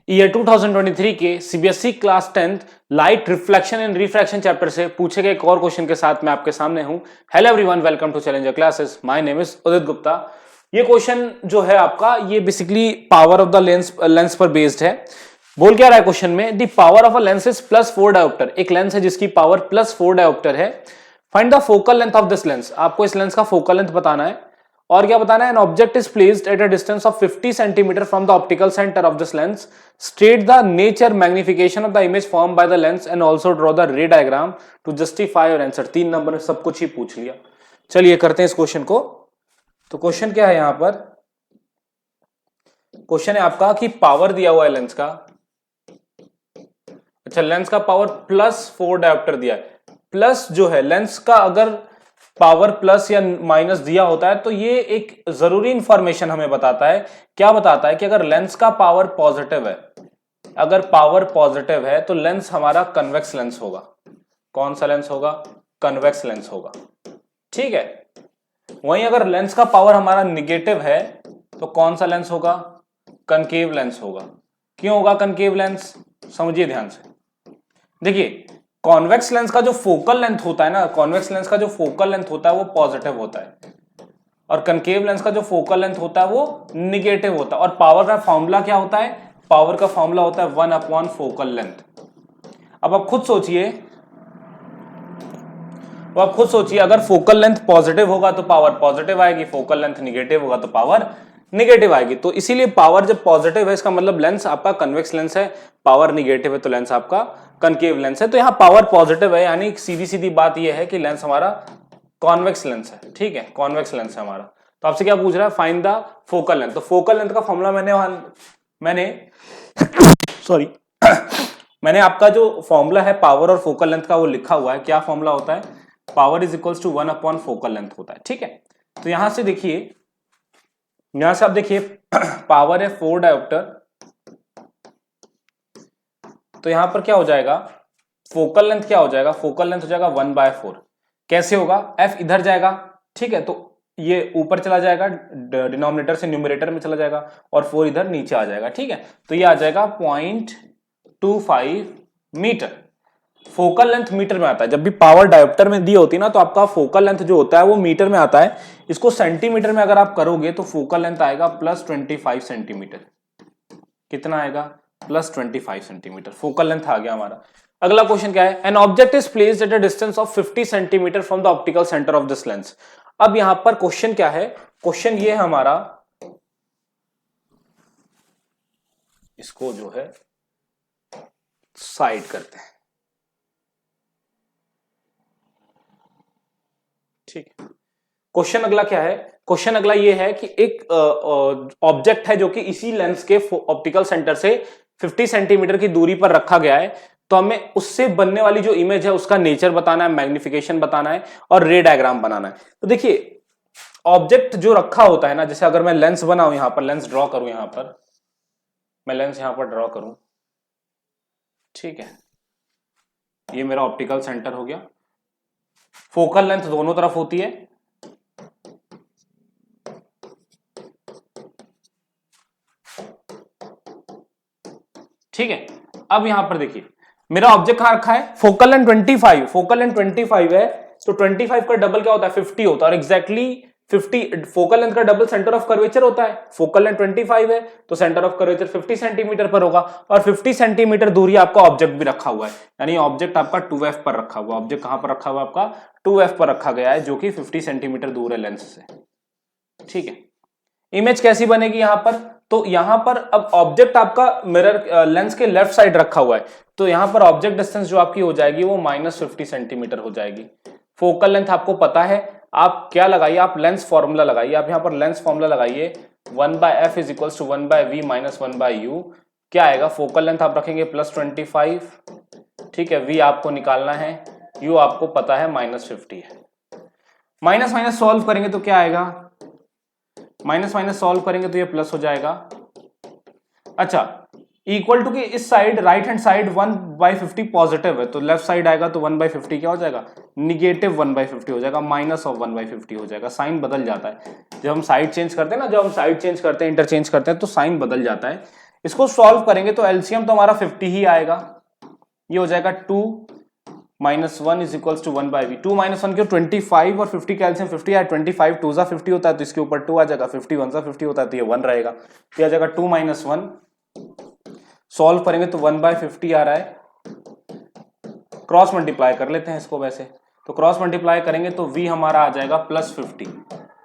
Year 2023 के CBSE class 10th light reflection and refraction chapter से पूछे गए एक और क्वेश्चन के साथ मैं आपके सामने हूं। Hello everyone, welcome to Challenger Classes. My name is Udit Gupta. ये क्वेश्चन जो है आपका, ये basically power of the lens पर बेस्ड है। बोल क्या रहा है क्वेश्चन में, the power of a lens is +4 dioptre. एक लेंस है जिसकी पावर +4 डायोप्टर है। Find the focal length of this lens. आपको इस लेंस का फोकल लेंथ बताना है। और क्या बताना है, an object is placed at a distance of 50 centimetre from the optical centre of this lens. State the nature magnification of the image form by the lens and also draw the ray diagram to justify your answer. 3 number में सब कुछ ही पूछ लिया। चलिए करते हैं इस question को। तो क्वेश्चन क्या है यहां पर, क्वेश्चन है आपका कि पावर दिया हुआ है लेंस का। अच्छा, लेंस का पावर +4 डायोप्टर दिया है। प्लस जो है लेंस का, अगर पावर प्लस या माइनस दिया होता है तो ये एक जरूरी इंफॉर्मेशन हमें बताता है। क्या बताता है कि अगर लेंस का पावर पॉजिटिव है, अगर पावर पॉजिटिव है तो लेंस हमारा कन्वेक्स लेंस होगा। कौन सा लेंस होगा? कन्वेक्स लेंस होगा। ठीक है। वहीं अगर लेंस का पावर हमारा निगेटिव है तो कौन सा लेंस होगा? कनकेव लेंस होगा। क्यों होगा कनकेव लेंस? समझिए ध्यान से। देखिए, कॉन्वेक्स लेंस का जो फोकल लेंथ होता है ना, कॉन्वेक्स लेंस का जो फोकल लेंथ होता है वो पॉजिटिव होता है, और कनकेव लेंस का जो फोकल लेंथ होता है वो निगेटिव होता है। और पावर का फॉर्मूला क्या होता है? पावर का फॉर्मूला होता है 1 फोकल लेंथ। अब आप खुद सोचिए, अगर फोकल लेंथ पॉजिटिव होगा तो पावर पॉजिटिव आएगी, फोकल लेंथ निगेटिव होगा तो पावर निगेटिव आएगी। तो इसीलिए पावर जब पॉजिटिव है इसका मतलब लेंस आपका कन्वेक्स लेंस है, पावर निगेटिव है तो लेंस आपका कनकेव लेंस है। तो यहां पावर पॉजिटिव है, यानी सीधी सीधी बात यह है कि लेंस हमारा कॉन्वेक्स लेंस है। ठीक है, कॉन्वेक्स लेंस है हमारा। तो आपसे क्या पूछ रहा है? Find the focal length. तो फोकल लेंथ का फॉर्मूला मैंने सॉरी मैंने आपका जो फॉर्मूला है पावर और फोकल लेंथ का वो लिखा हुआ है। क्या फॉर्मूला होता है? Power is equals to 1 focal length होता है। ठीक है। तो यहां से देखिए, यहां से आप देखिए पावर है 4 डायोप्टर, तो यहां पर क्या हो जाएगा? फोकल लेंथ क्या हो जाएगा? फोकल लेंथ हो जाएगा 1/4। कैसे होगा? F इधर जाएगा। ठीक है, तो ये ऊपर चला जाएगा, डिनोमिनेटर से न्यूमरेटर में चला जाएगा, और 4 इधर नीचे आ जाएगा। ठीक है, तो ये आ जाएगा 0.25 मीटर। फोकल लेंथ मीटर में आता है। जब भी पावर डायोप्टर में दी होती है ना, तो आपका फोकल लेंथ जो होता है वो मीटर में आता है। इसको सेंटीमीटर में अगर आप करोगे तो फोकल लेंथ आएगा +25 सेंटीमीटर। कितना आएगा? +25 सेंटीमीटर फोकल लेंथ आ गया हमारा। अगला क्वेश्चन क्या है? An object is placed at a distance of 50 centimetre from the optical centre of this lens. अब यहां पर क्वेश्चन क्या है? क्वेश्चन ये है हमारा, इसको जो है साइड करते हैं। ठीक है, क्वेश्चन अगला क्या है? क्वेश्चन अगला ये है कि एक ऑब्जेक्ट है जो कि इसी लेंस के ऑप्टिकल सेंटर से 50 सेंटीमीटर की दूरी पर रखा गया है। तो हमें उससे बनने वाली जो इमेज है उसका नेचर बताना है, मैग्निफिकेशन बताना है, और रे डायग्राम बनाना है। तो देखिए, ऑब्जेक्ट जो रखा होता है ना, जैसे अगर मैं लेंस बनाऊं, यहां पर लेंस ड्रॉ करूं, यहां पर मैं लेंस यहां पर ड्रॉ करूं। ठीक है, ये मेरा ऑप्टिकल सेंटर हो गया। फोकल लेंथ दोनों तरफ होती है। ठीक है, अब यहां पर देखिए मेरा ऑब्जेक्ट कहां रखा है? फोकल लेंथ 25, फोकल लेंथ 25 है, तो 25 का डबल क्या होता है? 50 होता है। और एग्जैक्टली 50 फोकल लेंथ का डबल सेंटर ऑफ कर्वेचर होता है। फोकल लेंथ 25 है तो सेंटर ऑफ कर्वेचर 50 सेंटीमीटर पर होगा, और 50 सेंटीमीटर दूरी आपका ऑब्जेक्ट भी रखा हुआ है, यानी ऑब्जेक्ट आपका 2f पर रखा हुआ। ऑब्जेक्ट कहां पर रखा हुआ? आपका 2f पर रखा गया है, जो कि 50 सेंटीमीटर दूर है लेंस से। ठीक है, इमेज कैसी बनेगी यहां पर? तो यहां पर अब ऑब्जेक्ट आपका मिरर लेंस के लेफ्ट साइड रखा हुआ है, तो यहां पर ऑब्जेक्ट डिस्टेंस जो आपकी हो जाएगी वो -50 सेंटीमीटर हो जाएगी। फोकल लेंथ आपको पता है, आप क्या लगाइए? आप लेंस फॉर्मूला लगाइए। आप यहां पर लेंस फॉर्मूला लगाइए, 1/f is equals to 1/v minus 1/u। क्या आएगा? फोकल लेंथ आप रखेंगे +25। ठीक है, v आपको निकालना है, u आपको पता है -50 है। माइनस माइनस सॉल्व करेंगे तो क्या आएगा? माइनस माइनस सॉल्व करेंगे तो ये प्लस हो जाएगा। अच्छा, इक्वल टू की इस side, right hand side 1/50 positive है, तो लेफ्ट साइड आएगा तो 1/50 क्या हो जाएगा? -1/50 हो जाएगा, -1/50 हो जाएगा। साइन बदल जाता है जब हम साइड चेंज करते हैं ना, जब हम साइड चेंज करते हैं, इंटरचेंज करते हैं, तो साइन बदल जाता है। इसको सॉल्व करेंगे तो एलसीएम तो हमारा 50 ही आएगा। ये हो जाएगा 2 minus 1 is equals to 1 by v. 2 minus 1 क्यों, 25 और 50 का एलसीएम 50 है। 25 2 सा 50 होता है तो इसके ऊपर 2 आ जाएगा, 50 1 सा 50 होता है तो ये 1 रहेगा। ये आ जाएगा 2 माइनस 1, सॉल्व करेंगे तो 1 बाई 50 आ रहा है। क्रॉस मल्टीप्लाई कर लेते हैं इसको, वैसे तो क्रॉस मल्टीप्लाई करेंगे तो v हमारा आ जाएगा प्लस 50,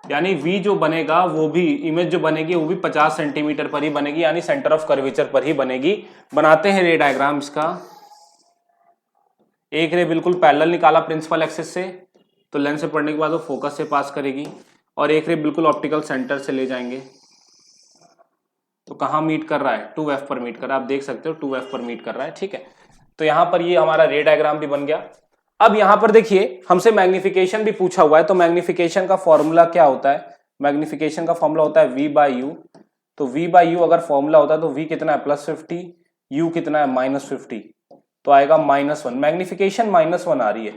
यानी v जो बनेगा वो भी, इमेज जो बनेगी वो भी 50 सेंटीमीटर पर ही बनेगी, यानी सेंटर ऑफ कर्वेचर पर ही बनेगी। बनाते हैं रे डायग्राम इसका। एक रे बिल्कुल पैरेलल निकाला प्रिंसिपल एक्सिस से, तो लेंस से पढ़ने के बाद वो फोकस से पास करेगी, और एक रे बिल्कुल ऑप्टिकल सेंटर से ले जाएंगे। तो कहाँ मीट कर रहा है, 2f पर मीट कर रहा है, आप देख सकते हो 2f पर मीट कर रहा है, ठीक है। तो यहां पर ये हमारा रे डायग्राम भी बन गया। अब यहां पर देखिए हमसे मैग्निफिकेशन भी पूछा हुआ है, तो मैग्निफिकेशन का फॉर्मूला क्या होता है, मैग्निफिकेशन का फॉर्मूला होता है v बाई यू। तो v बाई यू अगर फॉर्मूला होता है तो v कितना है प्लस 50, u कितना है माइनस 50, तो आएगा -1। मैग्निफिकेशन -1 आ रही है,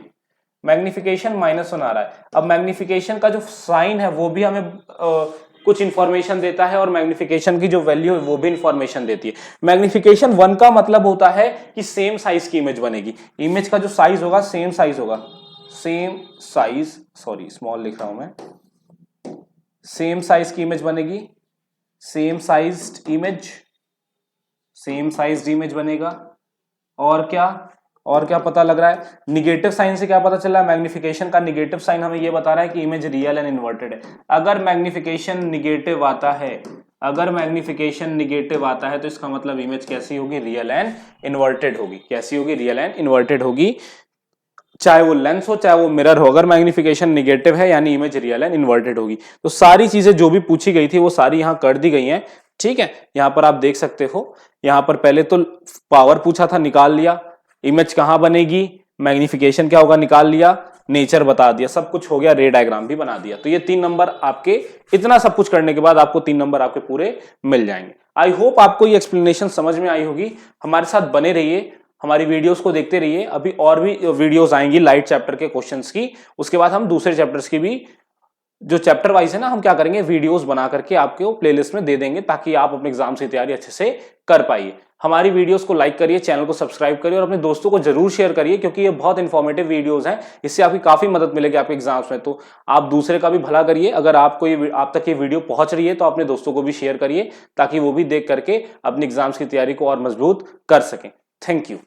मैग्निफिकेशन -1 आ रहा है। अब मैग्निफिकेशन का जो साइन है वो भी हमें कुछ इंफॉर्मेशन देता है, और मैग्निफिकेशन की जो वैल्यू है वो भी इंफॉर्मेशन देती है। मैग्निफिकेशन 1 का मतलब होता है कि सेम साइज की इमेज बनेगी, इमेज का जो साइज होगा सेम साइज होगा, सेम साइज, सॉरी स्मॉल लिख रहा हूं मैं, सेम साइज की इमेज बनेगी, same sized image, same sized image बनेगा। और क्या पता लग रहा है, निगेटिव साइन से क्या पता चल रहा है, मैग्निफिकेशन का निगेटिव साइन हमें ये बता रहा है कि इमेज रियल एंड इन्वर्टेड है। अगर मैग्निफिकेशन निगेटिव आता है, अगर मैग्निफिकेशन निगेटिव आता है तो इसका मतलब इमेज कैसी होगी, रियल एंड इन्वर्टेड होगी। कैसी होगी, रियल एंड इन्वर्टेड होगी, चाहे वो लेंस हो चाहे वो मिरर हो। अगर मैग्निफिकेशन निगेटिव है यानी इमेज रियल एंड इन्वर्टेड होगी। तो सारी चीजें जो भी पूछी गई थी वो सारी यहां कर दी गई हैं, ठीक है। यहां पर आप देख सकते हो, यहां पर पहले तो पावर पूछा था, निकाल लिया, इमेज कहां बनेगी, मैग्निफिकेशन क्या होगा निकाल लिया, नेचर बता दिया, सब कुछ हो गया, रे डायग्राम भी बना दिया। तो ये 3 नंबर आपके, इतना सब कुछ करने के बाद आपको 3 नंबर आपके पूरे मिल जाएंगे। आई होप आपको ये एक्सप्लेनेशन समझ में आई होगी। हमारे साथ बने रहिए, हमारी वीडियोस को देखते रहिए, अभी और भी वीडियोस आएंगी लाइट चैप्टर के क्वेश्चंस की, उसके बाद हम दूसरे चैप्टर्स की भी, जो चैप्टर वाइज है ना, हम क्या करेंगे वीडियोस बना करके आपके प्लेलिस्ट में दे देंगे, ताकि आप अपने एग्जाम की तैयारी अच्छे से कर पाइए। हमारी वीडियोस को लाइक करिए, चैनल को सब्सक्राइब करिए, और अपने दोस्तों को जरूर शेयर करिए, क्योंकि ये बहुत इंफॉर्मेटिव वीडियोस हैं, इससे आपकी काफी मदद मिलेगी आपके एग्जाम्स में। तो आप दूसरे का भी भला करिए, अगर आपको ये आप तक ये वीडियो पहुंच रही है तो अपने दोस्तों को भी शेयर करिए, ताकि वो भी देख करके अपने एग्जाम्स की तैयारी को और मजबूत कर सकें। Thank you.